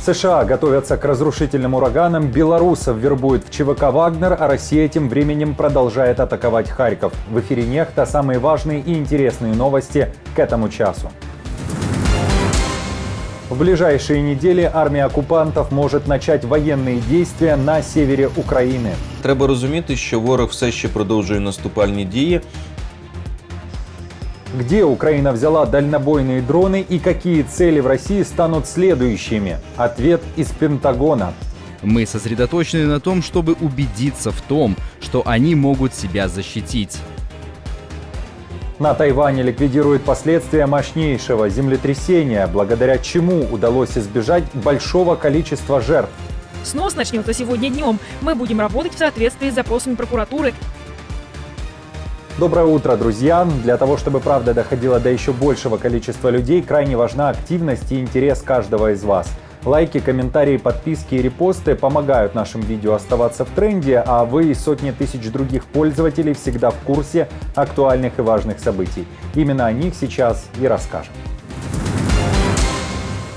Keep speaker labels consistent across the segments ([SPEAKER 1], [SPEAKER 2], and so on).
[SPEAKER 1] США готовятся к разрушительным ураганам, белорусов вербуют в ЧВК «Вагнер», а Россия тем временем продолжает атаковать Харьков. В эфире «Нехта» самые важные и интересные новости к этому часу. В ближайшие недели армия оккупантов может начать военные действия на севере України.
[SPEAKER 2] Треба розуміти, що ворог все ще продовжує наступальні дії.
[SPEAKER 1] Где Украина взяла дальнобойные дроны и какие цели в России станут следующими? Ответ из Пентагона.
[SPEAKER 3] Мы сосредоточены на том, чтобы убедиться в том, что они могут себя защитить.
[SPEAKER 1] На Тайване ликвидируют последствия мощнейшего землетрясения, благодаря чему удалось избежать большого количества жертв.
[SPEAKER 4] Снос начнется сегодня днем. Мы будем работать в соответствии с запросами прокуратуры.
[SPEAKER 1] Доброе утро, друзья! Для того, чтобы правда доходила до еще большего количества людей, крайне важна активность и интерес каждого из вас. Лайки, комментарии, подписки и репосты помогают нашим видео оставаться в тренде, а вы и сотни тысяч других пользователей всегда в курсе актуальных и важных событий. Именно о них сейчас и расскажем.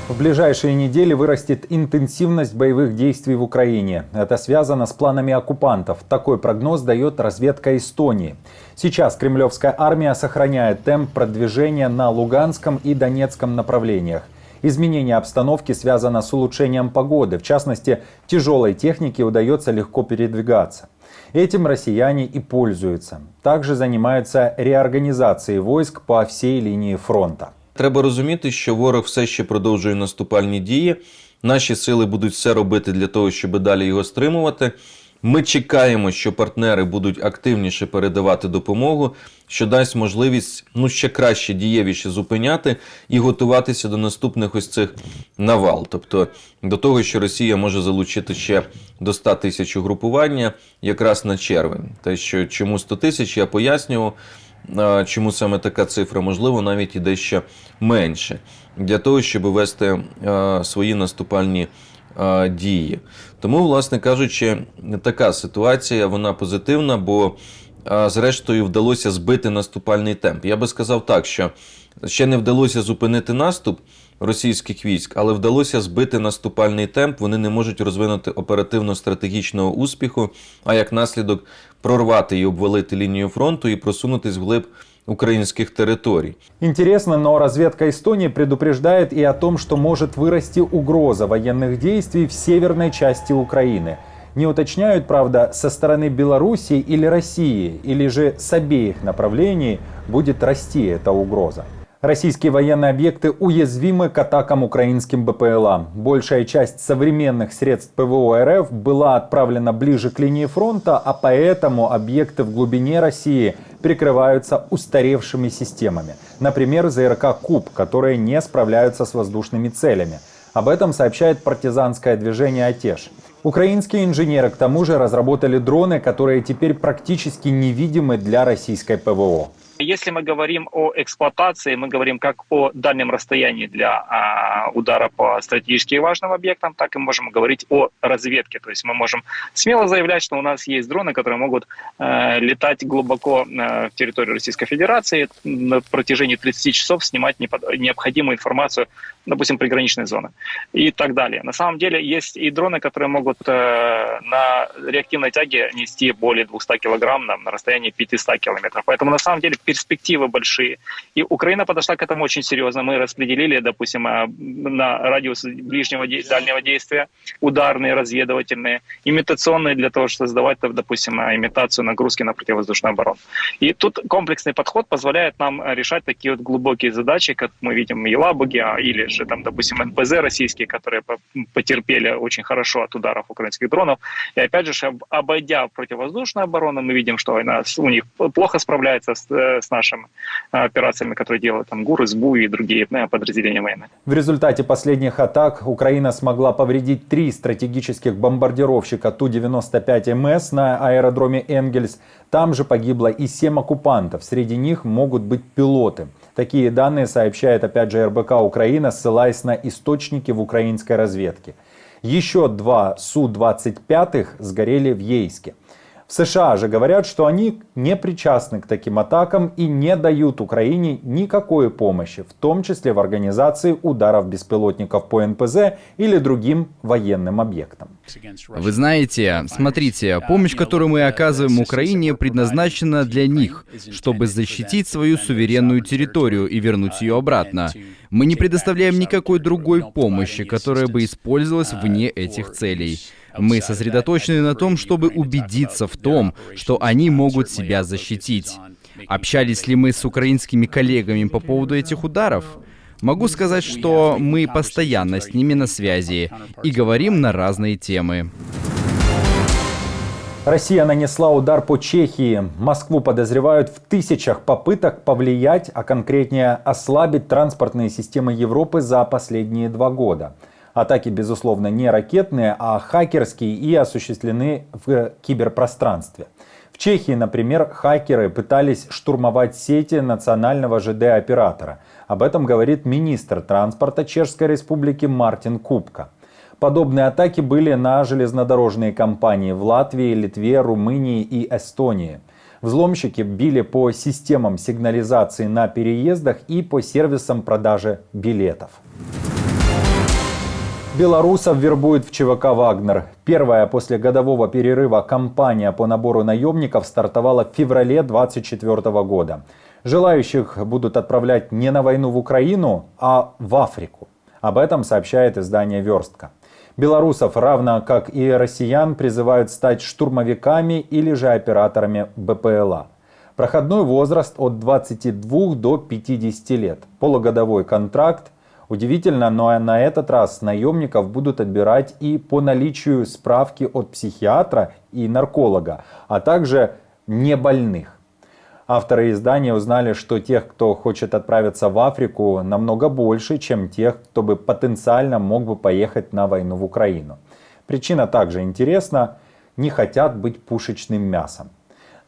[SPEAKER 1] В ближайшие недели вырастет интенсивность боевых действий в Украине. Это связано с планами оккупантов. Такой прогноз дает разведка Эстонии. Сейчас кремлевская армия сохраняет темп продвижения на Луганском и Донецком направлениях. Изменение обстановки связано с улучшением погоды. В частности, тяжелой технике удается легко передвигаться. Этим россияне и пользуются. Также занимаются реорганизацией войск по всей линии фронта.
[SPEAKER 2] Треба розуміти, що ворог все ще продовжує наступальні дії. Наші сили будуть все робити для того, щоб далі його стримувати. Ми чекаємо, що партнери будуть активніше передавати допомогу, що дасть можливість ще краще, дієвіше зупиняти і готуватися до наступних ось цих навал. Тобто до того, що Росія може залучити ще до 100 тисяч угрупування якраз на червень. Те, що чому 100 тисяч, я пояснював. Чому саме така цифра? Можливо, навіть і дещо менше. Для того, щоб вести свої наступальні дії. Тому, власне кажучи, така ситуація, вона позитивна, бо зрештою вдалося збити наступальний темп. Я би сказав так, що ще не вдалося зупинити наступ російських військ, але вдалося збити наступальний темп, вони не можуть розвинути оперативно-стратегічного успіху, а як наслідок прорвати і обвалити лінію фронту і просунутись вглиб украинских территорий.
[SPEAKER 1] Интересно, но разведка Эстонии предупреждает и о том, что может вырасти угроза военных действий в северной части Украины. Не уточняют, правда, со стороны Белоруссии или России, или же с обеих направлений будет расти эта угроза. Российские военные объекты уязвимы к атакам украинским БПЛА. Большая часть современных средств ПВО РФ была отправлена ближе к линии фронта, а поэтому объекты в глубине России прикрываются устаревшими системами. Например, ЗРК «Куб», которые не справляются с воздушными целями. Об этом сообщает партизанское движение «Атеш». Украинские инженеры, к тому же, разработали дроны, которые теперь практически невидимы для российской ПВО.
[SPEAKER 5] Если мы говорим о эксплуатации, мы говорим как о дальнем расстоянии для удара по стратегически важным объектам, так и можем говорить о разведке. То есть мы можем смело заявлять, что у нас есть дроны, которые могут летать глубоко в территорию Российской Федерации, на протяжении 30 часов снимать необходимую информацию, допустим, приграничной зоны и так далее. На самом деле есть и дроны, которые могут на реактивной тяге нести более 200 килограмм на расстоянии 500 километров. Поэтому на самом деле перспективы большие. И Украина подошла к этому очень серьезно. Мы распределили, допустим, на радиус ближнего дальнего действия ударные, разведывательные, имитационные для того, чтобы создавать, допустим, имитацию нагрузки на противовоздушную оборону. И тут комплексный подход позволяет нам решать такие вот глубокие задачи, как мы видим в Елабуге, или же там, допустим, НПЗ российские, которые потерпели очень хорошо от ударов украинских дронов. И опять же, обойдя противовоздушную оборону, мы видим, что у них плохо справляется с нашими операциями, которые делают там ГУР, СБУ и другие подразделения военные.
[SPEAKER 1] В результате последних атак Украина смогла повредить 3 стратегических бомбардировщика Ту-95МС на аэродроме Энгельс. Там же погибло и 7 оккупантов. Среди них могут быть пилоты. Такие данные сообщает опять же РБК Украина, ссылаясь на источники в украинской разведке. Еще 2 Су-25 сгорели в Ейске. В США же говорят, что они не причастны к таким атакам и не дают Украине никакой помощи, в том числе в организации ударов беспилотников по НПЗ или другим военным объектам.
[SPEAKER 3] Вы знаете, смотрите, помощь, которую мы оказываем Украине, предназначена для них, чтобы защитить свою суверенную территорию и вернуть ее обратно. Мы не предоставляем никакой другой помощи, которая бы использовалась вне этих целей. Мы сосредоточены на том, чтобы убедиться в том, что они могут себя защитить. Общались ли мы с украинскими коллегами по поводу этих ударов? Могу сказать, что мы постоянно с ними на связи и говорим на разные темы.
[SPEAKER 1] Россия нанесла удар по Чехии. Москву подозревают в тысячах попыток повлиять, а конкретнее ослабить транспортные системы Европы за последние 2 года. Атаки, безусловно, не ракетные, а хакерские и осуществлены в киберпространстве. В Чехии, например, хакеры пытались штурмовать сети национального ЖД-оператора. Об этом говорит министр транспорта Чешской Республики Мартин Купка. Подобные атаки были на железнодорожные компании в Латвии, Литве, Румынии и Эстонии. Взломщики били по системам сигнализации на переездах и по сервисам продажи билетов. Белорусов вербуют в ЧВК «Вагнер». Первая после годового перерыва кампания по набору наемников стартовала в феврале 2024 года. Желающих будут отправлять не на войну в Украину, а в Африку. Об этом сообщает издание «Верстка». Белорусов, равно как и россиян, призывают стать штурмовиками или же операторами БПЛА. Проходной возраст от 22 до 50 лет. Полугодовой контракт. Удивительно, но на этот раз наемников будут отбирать и по наличию справки от психиатра и нарколога, а также небольных. Авторы издания узнали, что тех, кто хочет отправиться в Африку, намного больше, чем тех, кто бы потенциально мог бы поехать на войну в Украину. Причина также интересна – не хотят быть пушечным мясом.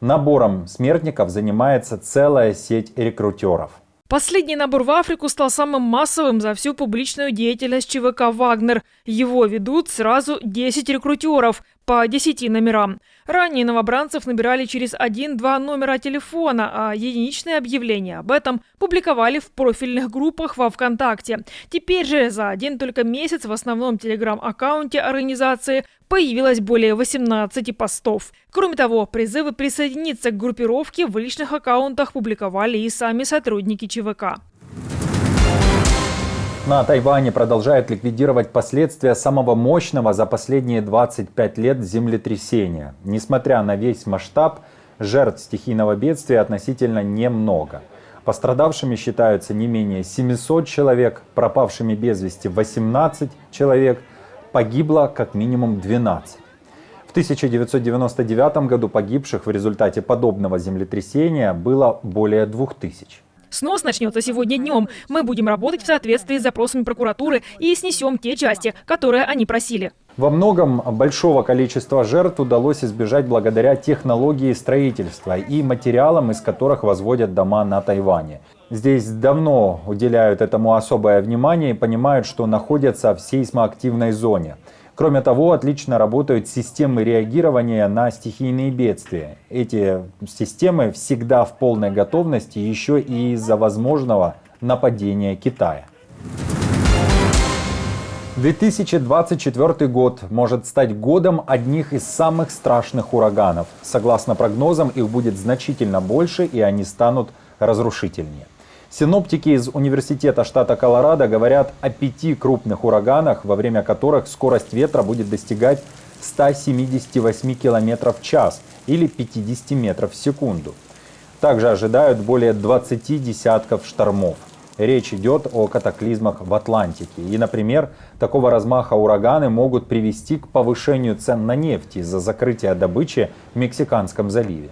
[SPEAKER 1] Набором смертников занимается целая сеть рекрутеров.
[SPEAKER 4] Последний набор в Африку стал самым массовым за всю публичную деятельность ЧВК «Вагнер». Его ведут сразу 10 рекрутеров по 10 номерам. Ранее новобранцев набирали через 1-2 номера телефона, а единичные объявления об этом публиковали в профильных группах во ВКонтакте. Теперь же за один только месяц в основном телеграм-аккаунте организации появилось более 18 постов. Кроме того, призывы присоединиться к группировке в личных аккаунтах публиковали и сами сотрудники ЧВК.
[SPEAKER 1] На Тайване продолжают ликвидировать последствия самого мощного за последние 25 лет землетрясения. Несмотря на весь масштаб, жертв стихийного бедствия относительно немного. Пострадавшими считаются не менее 700 человек, пропавшими без вести 18 человек, погибло как минимум 12. В 1999 году погибших в результате подобного землетрясения было более 2000.
[SPEAKER 4] Снос начнется сегодня днем. Мы будем работать в соответствии с запросами прокуратуры и снесем те части, которые они просили.
[SPEAKER 1] Во многом большого количества жертв удалось избежать благодаря технологии строительства и материалам, из которых возводят дома на Тайване. Здесь давно уделяют этому особое внимание и понимают, что находятся в сейсмоактивной зоне. Кроме того, отлично работают системы реагирования на стихийные бедствия. Эти системы всегда в полной готовности еще и из-за возможного нападения Китая. 2024 год может стать годом одних из самых страшных ураганов. Согласно прогнозам, их будет значительно больше, и они станут разрушительнее. Синоптики из университета штата Колорадо говорят о 5 крупных ураганах, во время которых скорость ветра будет достигать 178 км в час или 50 метров в секунду. Также ожидают более 20 десятков штормов. Речь идет о катаклизмах в Атлантике. И, например, такого размаха ураганы могут привести к повышению цен на нефть из-за закрытия добычи в Мексиканском заливе.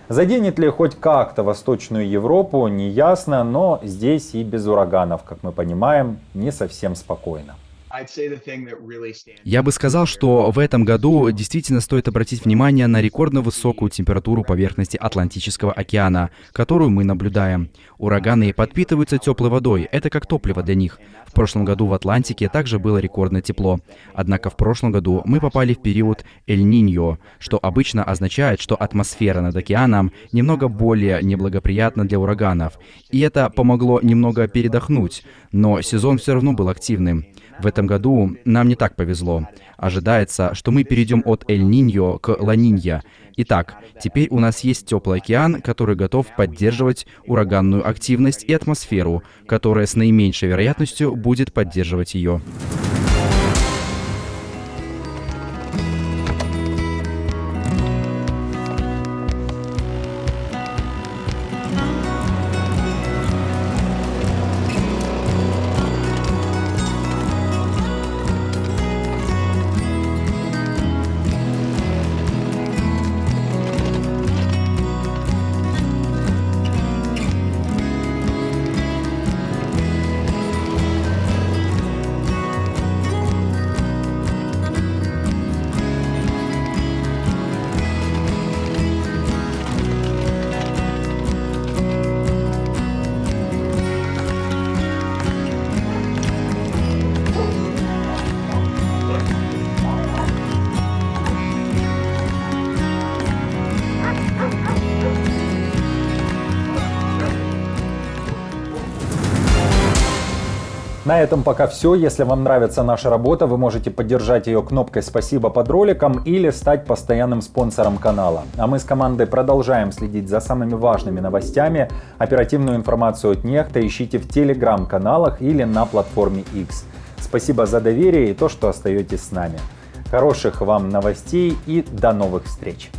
[SPEAKER 1] Заденет ли хоть как-то Восточную Европу, не ясно, но здесь и без ураганов, как мы понимаем, не совсем спокойно.
[SPEAKER 3] Я бы сказал, что в этом году действительно стоит обратить внимание на рекордно высокую температуру поверхности Атлантического океана, которую мы наблюдаем. Ураганы подпитываются теплой водой, это как топливо для них. В прошлом году в Атлантике также было рекордно тепло. Однако в прошлом году мы попали в период Эль-Ниньо, что обычно означает, что атмосфера над океаном немного более неблагоприятна для ураганов. И это помогло немного передохнуть, но сезон все равно был активным. В этом году нам не так повезло. Ожидается, что мы перейдем от Эль-Ниньо к Ла-Нинья. Итак, теперь у нас есть теплый океан, который готов поддерживать ураганную активность, и атмосферу, которая с наименьшей вероятностью будет поддерживать ее.
[SPEAKER 1] На этом пока все. Если вам нравится наша работа, вы можете поддержать ее кнопкой «Спасибо» под роликом или стать постоянным спонсором канала. А мы с командой продолжаем следить за самыми важными новостями. Оперативную информацию от Нехта ищите в телеграм-каналах или на платформе X. Спасибо за доверие и то, что остаетесь с нами. Хороших вам новостей и до новых встреч!